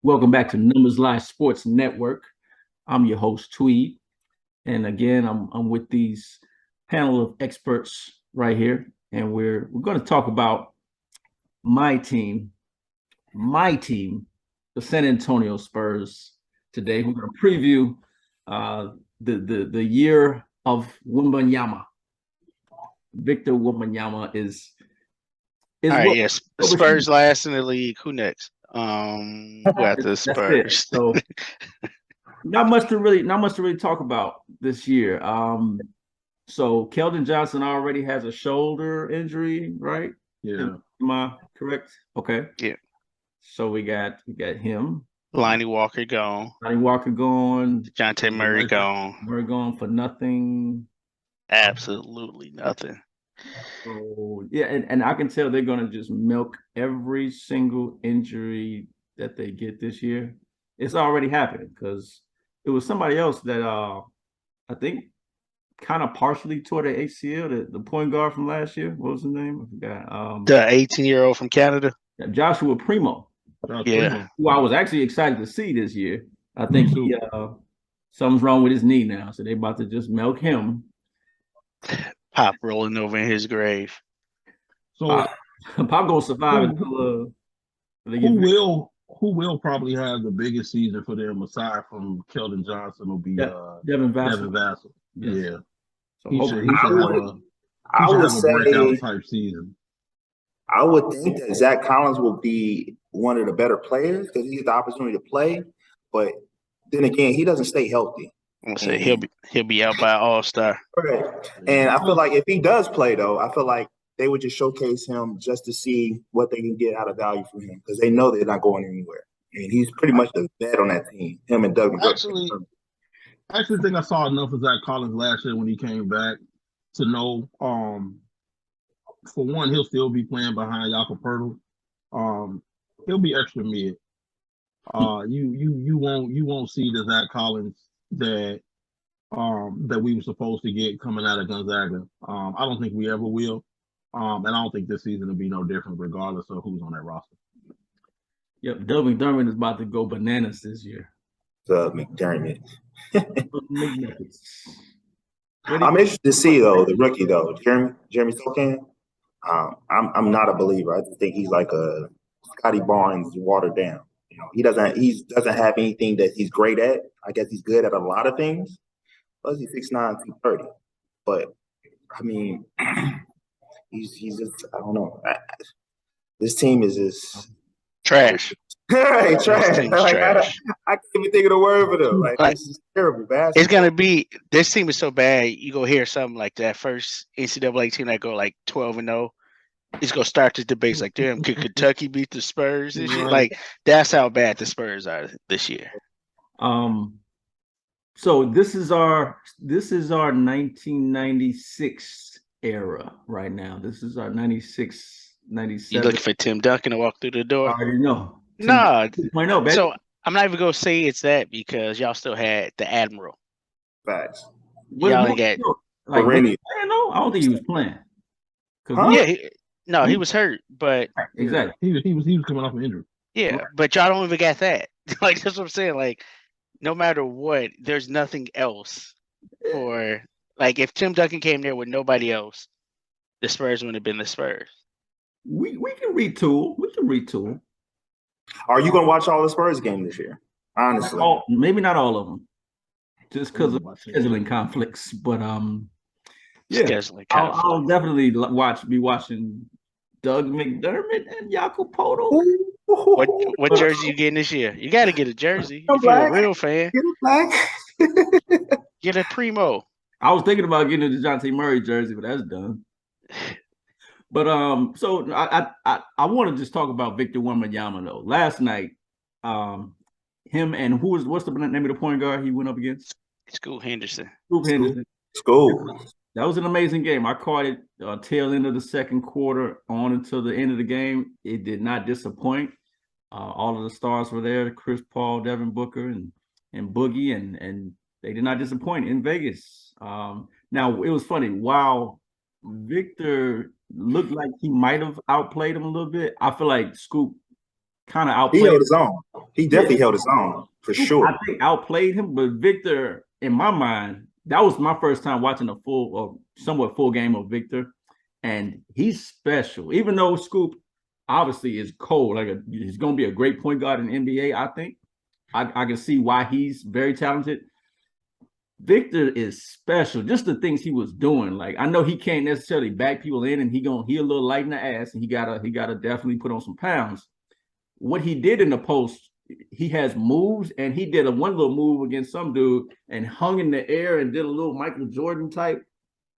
Welcome back to Numbers Live Sports Network. I'm your host Tweed, and again, I'm with these panel of experts right here, and we're going to talk about my team, my team, the San Antonio Spurs. Today, we're going to preview the year of Wembanyama. Victor Wembanyama is All right, what yes. overseas. Spurs last in the league. Who next? Who got the That's it. Spurs? So not much to really talk about this year. So Keldon Johnson already has a shoulder injury, right? Yeah. Am I correct? Okay. Yeah. So we got him. Lonnie Walker gone. Johnny Walker gone. Dejounte Murray gone. Murray gone for nothing. Absolutely nothing. So yeah, and I can tell they're gonna just milk every single injury that they get this year. It's already happening because it was somebody else that I think kind of partially tore the ACL, the point guard from last year. What was his name? I forgot. The 18-year-old from Canada. Joshua Primo, Yeah. who I was actually excited to see this year. I think he something's wrong with his knee now, so they about to just milk him. Pop rolling over in his grave. So Pop gonna survive until who will probably have the biggest season for them aside from Keldon Johnson will be Devin Vassell. Devin Vassell. Yes. Yeah. So He should I would have a breakout say type season. I would think that Zach Collins will be one of the better players because he gets the opportunity to play. But then again, he doesn't stay healthy. I'm gonna say he'll be out by All-Star. Right. And I feel like if he does play, though, I feel like they would just showcase him just to see what they can get out of value from him because they know they're not going anywhere. And he's pretty much the vet on that team. Him and Doug. I actually think I saw enough of Zach Collins last year when he came back to know. For one, he'll still be playing behind Jakob Poeltl. He'll be extra mid. You won't see the Zach Collins that we were supposed to get coming out of Gonzaga. I don't think we ever will. And I don't think this season will be no different, regardless of who's on that roster. Yep, Doug McDermott is about to go bananas this year. McDermott. I'm interested to see though the rookie though, Jeremy Sokan. I'm not a believer. I just think he's like a Scotty Barnes watered down. You know, he doesn't have anything that he's great at. I guess he's good at a lot of things. Plus he's 6'9", 230. But I mean, he's just I don't know. This team is just trash. Right, trash. Like, trash. I can't even think of the word for them. Like this is terrible basketball. It's gonna be this team is so bad. You go hear something like that first NCAA team that go like 12-0. It's gonna start the debates like, damn, could Kentucky beat the Spurs this year? Like that's how bad the Spurs are this year. So this is our 1996 era right now. This is our 96, 97. You looking for Tim Duncan to walk through the door? I already know. No. 2.0, baby. So I'm not even gonna say it's that because y'all still had the Admiral. Facts. Y'all ain't got like I don't think he was playing. Yeah, he was hurt, but exactly. He was coming off an injury. Yeah, but y'all don't even got that. Like that's what I'm saying. Like, no matter what, there's nothing else for like if Tim Duncan came there with nobody else, the Spurs wouldn't have been the Spurs. We can retool. We can retool. Are you gonna watch all the Spurs games this year? Honestly, maybe not all of them, just because of scheduling conflicts. But yeah, I'll definitely be watching Doug McDermott and Jakob Poeltl. What jersey you getting this year? You got to get a jersey if you're a real fan. Get a black. Get a Primo. I was thinking about getting a DeJounte Murray jersey, but that's done. But so I want to just talk about Victor Wembanyama though. Last night, him and what's the name of the point guard he went up against? Scoot Henderson. School. That was an amazing game. I caught it tail end of the second quarter on until the end of the game. It did not disappoint. All of the stars were there: Chris Paul, Devin Booker, and Boogie, and they did not disappoint in Vegas. Now it was funny. While Victor looked like he might have outplayed him a little bit, I feel like Scoop kind of He outplayed. held his own. He definitely held his own for sure. I think outplayed him, but Victor, in my mind, that was my first time watching a full or somewhat full game of Victor, and he's special. Even though Scoop obviously is cold, he's going to be a great point guard in the NBA. I think I can see why he's very talented. Victor is special. Just the things he was doing. Like, I know he can't necessarily back people in, and he a little light in the ass, and he gotta definitely put on some pounds. What he did in the post, he has moves, and he did one little move against some dude and hung in the air and did a little Michael Jordan type.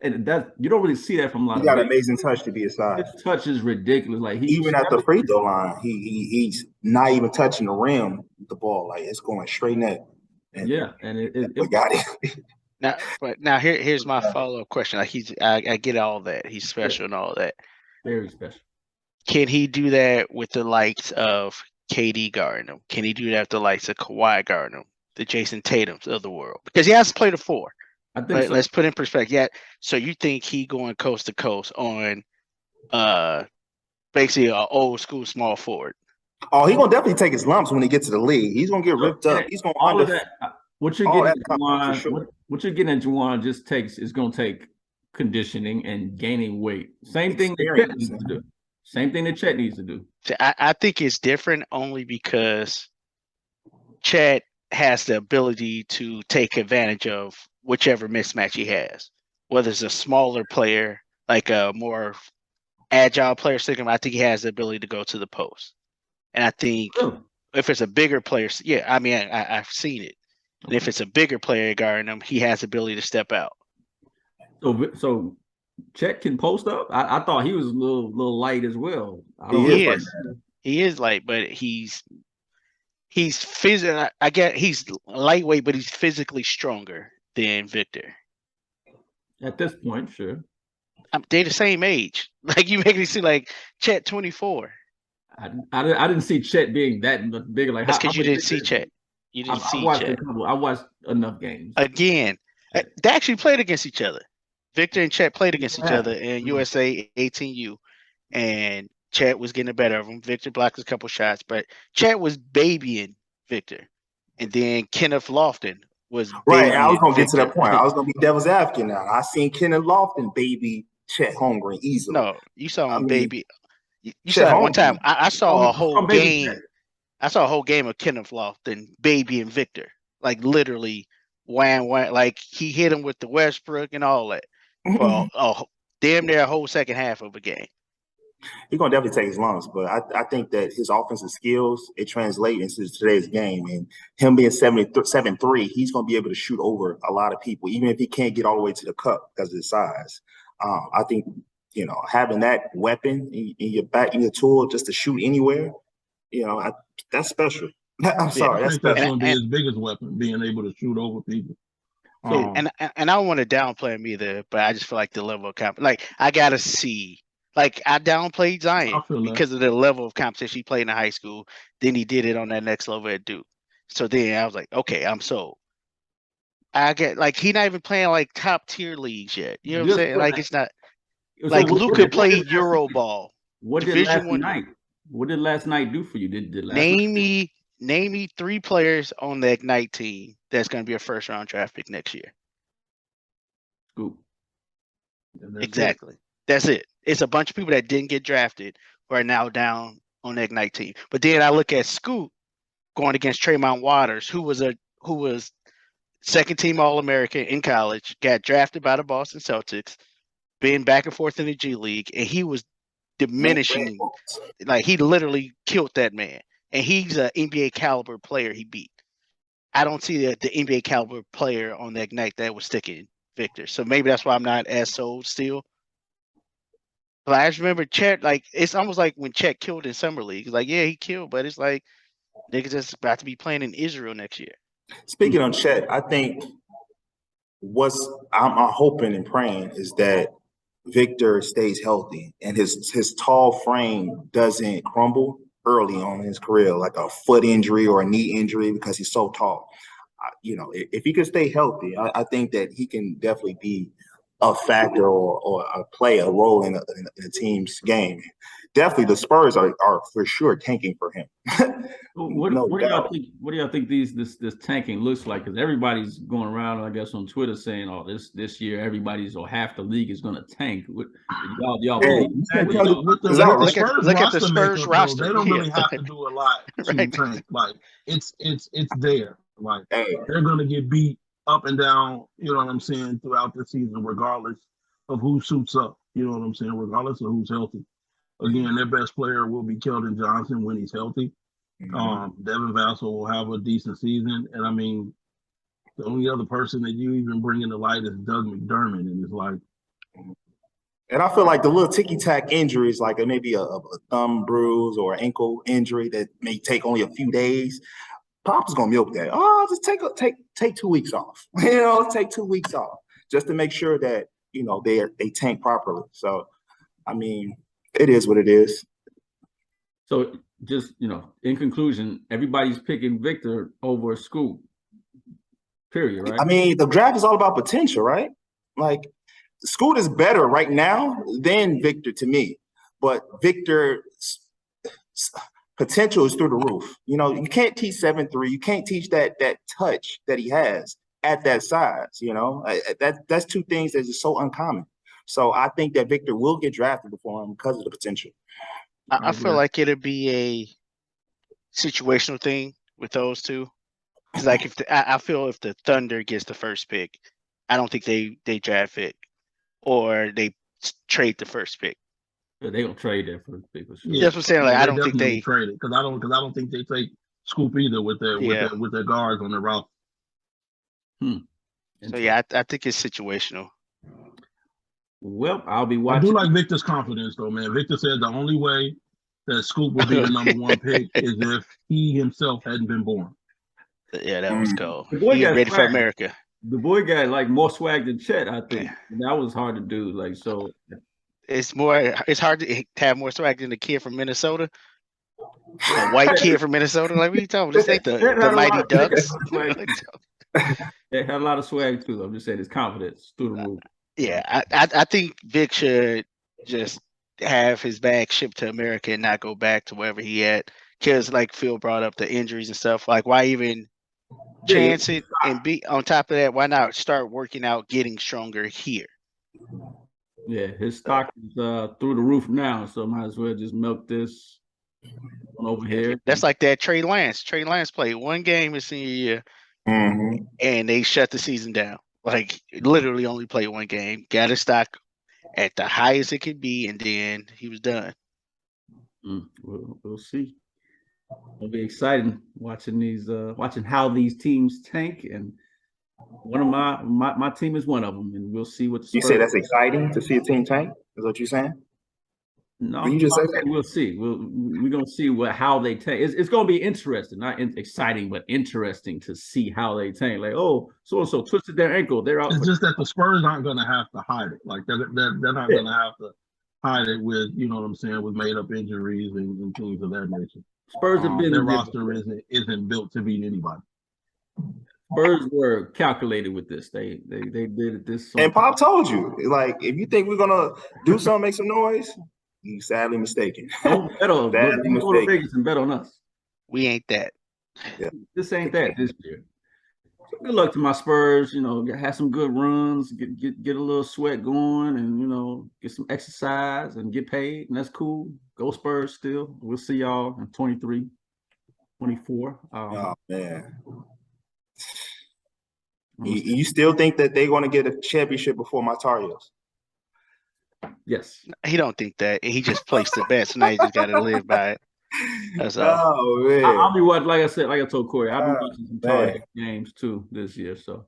And that you don't really see that from a lot He of got big. an amazing touch to be his size. His touch is ridiculous. Like Even at the free throw line, he's not even touching the rim with the ball. Like it's going straight net. And it got it. Now here's my follow-up question. Like I get all that. He's special and all that. Very special. Can he do that with the likes of KD guarding him? Can he do that with the likes of Kawhi guarding him? The Jason Tatums of the world? Because he has played a four. I think so. Let's put in perspective. Yeah. So you think he going coast to coast on basically an old school small forward? Oh, he's gonna definitely take his lumps when he gets to the league. He's gonna get ripped up. He's gonna all of that. What you're getting at, Juwan, sure. what you're getting at, Juwan, is gonna take conditioning and gaining weight. Same thing that Chet needs to do. Same thing that Chet needs to do. I think it's different only because Chet has the ability to take advantage of whichever mismatch he has. Whether it's a smaller player, like a more agile player, I think he has the ability to go to the post. And I think if it's a bigger player, I mean, I've seen it. And if it's a bigger player guarding him, he has the ability to step out. So Chet can post up. I thought he was a little light as well. He is light, but he's physical. I get he's lightweight, but he's physically stronger than Victor. At this point, sure. They're the same age. Like you make me seem like Chet 24. I didn't see Chet being that bigger. Like that's because you didn't see Chet. You didn't see Chet. I watched enough games. Again, they actually played against each other. Victor and Chet played against each other in USA 18U, and Chet was getting the better of him. Victor blocked a couple shots, but Chet was babying Victor, and then Kenneth Lofton was right. I was gonna get to that point. I was gonna be devil's advocate now. I seen Kenneth Lofton baby Chet Holmgren easily. No, you saw him baby. You saw one time. I saw a whole game. I saw a whole game of Kenneth Lofton baby and Victor, like literally wham. Like he hit him with the Westbrook and all that for damn near a whole second half of a game. He's gonna definitely take his lumps, but I think that his offensive skills it translates into today's game, and him being 7'3", he's gonna be able to shoot over a lot of people, even if he can't get all the way to the cup because of his size. I think having that weapon in your back, in your tool, just to shoot anywhere, that's special. I'm sorry, that's going to be his biggest weapon, being able to shoot over people. And I don't want to downplay him either, but I just feel like the level of competition. Like I gotta see. Like I downplayed Zion because of the level of competition he played in high school. Then he did it on that next level at Duke. So then I was like, okay, I'm sold. I get like he's not even playing like top tier leagues yet. You know what I'm saying? Like it's not like Luka played Euro ball. What did last night do for you? Name me 3 players on the Ignite team that's going to be a first round draft pick next year. Scoop. Exactly. That's it. It's a bunch of people that didn't get drafted who are now down on the Ignite team. But then I look at Scoop going against Tremont Waters, who was second team All-American in college, got drafted by the Boston Celtics, been back and forth in the G League, and he was diminishing. Like he literally killed that man. And he's an NBA caliber player he beat. I don't see the NBA caliber player on the Ignite that was sticking Victor. So maybe that's why I'm not as sold still. But I just remember Chet, like it's almost like when Chet killed in Summer League. It's like, yeah, he killed, but it's like niggas just about to be playing in Israel next year. Speaking on Chet, I think I'm hoping and praying is that Victor stays healthy and his tall frame doesn't crumble early on in his career, like a foot injury or a knee injury because he's so tall. If he could stay healthy, I think that he can definitely be a factor or play a role in a team's game. definitely the Spurs are for sure tanking for him. What do y'all think? What do y'all think this tanking looks like? Because everybody's going around, I guess, on Twitter saying, "Oh, this year everybody's or half the league is going to tank." Y'all believe that? With the Spurs look at the Spurs makeup, roster. They don't really have to do a lot to Right. tank. Like it's there. Like they're going to get beat up and down. You know what I'm saying, throughout the season, regardless of who suits up. You know what I'm saying, regardless of who's healthy. Again, their best player will be Keldon Johnson when he's healthy. Devin Vassell will have a decent season. And I mean, the only other person that you even bring in the light is Doug McDermott. And it's like, and I feel like the little ticky-tack injuries, like maybe a thumb bruise or ankle injury that may take only a few days, Pop's gonna milk that. Oh, just take 2 weeks off. Take 2 weeks off just to make sure that they tank properly. So, I mean, it is what it is. So, just in conclusion, everybody's picking Victor over Scoop. Period, right? I mean, the draft is all about potential, right? Like, Scoot is better right now than Victor to me, but Victor's potential is through the roof. You can't teach 7'3". You can't teach that touch that he has at that size. That's two things that are so uncommon. So I think that Victor will get drafted before him because of the potential. I feel like it'll be a situational thing with those two. Because like I feel if the Thunder gets the first pick, I don't think they draft it or they trade the first pick. Yeah, they gonna trade that first pick for sure. Yeah, that's what I'm saying. Like I don't think they trade it because I don't think they take Scoop either with their guards on the route. So yeah, I think it's situational. Well, I'll be watching. I do like Victor's confidence though, man. Victor said the only way that Scoop would be the number one pick is if he himself hadn't been born. Yeah, that was cool. The boy got ready swag. for America. The boy got like more swag than Chet, I think. Yeah. That was hard to do. Like so, it's hard to have more swag than the kid from Minnesota. A white kid from Minnesota. Like what are you talking about? This ain't the Mighty Ducks. They had a lot of swag too. I'm just saying his confidence through the roof. Yeah, I think Vic should just have his bag shipped to America and not go back to wherever he at. Because like Phil brought up the injuries and stuff. Like why even chance it and be on top of that? Why not start working out, getting stronger here? Yeah, his stock is through the roof now, so might as well just milk this one over here. That's like that Trey Lance. Trey Lance played one game his senior year, and they shut the season down. Like literally only played one game, got his stock at the highest it could be, and then he was done. We'll see. It'll be exciting watching how these teams tank, and one of my team is one of them, and we'll see what. You say that's exciting to see a team tank? Is what you're saying? No, you just say that? We'll see. We're gonna see how they tank. It's gonna be interesting, not exciting, but interesting to see how they tank. Like, oh, so and so twisted their ankle, they're out. It's just that the Spurs aren't gonna have to hide it. Like they're not gonna have to hide it with what I'm saying, with made up injuries and things of that nature. Spurs have been their roster isn't built to beat anybody. Spurs were calculated with this. They did it this. And Pop told you, like, if you think we're gonna do something, make some noise, you sadly mistaken. Don't bet on them. Go to Vegas and bet on us. We ain't that. Yeah. This ain't that this year. So good luck to my Spurs. Have some good runs, get a little sweat going, and get some exercise and get paid, and that's cool. Go Spurs still. We'll see y'all in 23, 24. Oh man. You still think that they're going to get a championship before my Tar Heels? Yes. He don't think that. He just placed the bet, so now he just got to live by it. That's all. Oh man. I'll be watching. Like I told Corey, I'll be watching some Tar Heels games too this year. So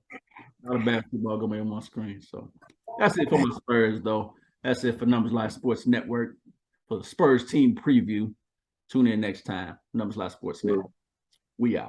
not a basketball gonna be on my screen. So that's it for my Spurs, though. That's it for Numbers Live Sports Network for the Spurs team preview. Tune in next time. Numbers Live Sports Network. We out.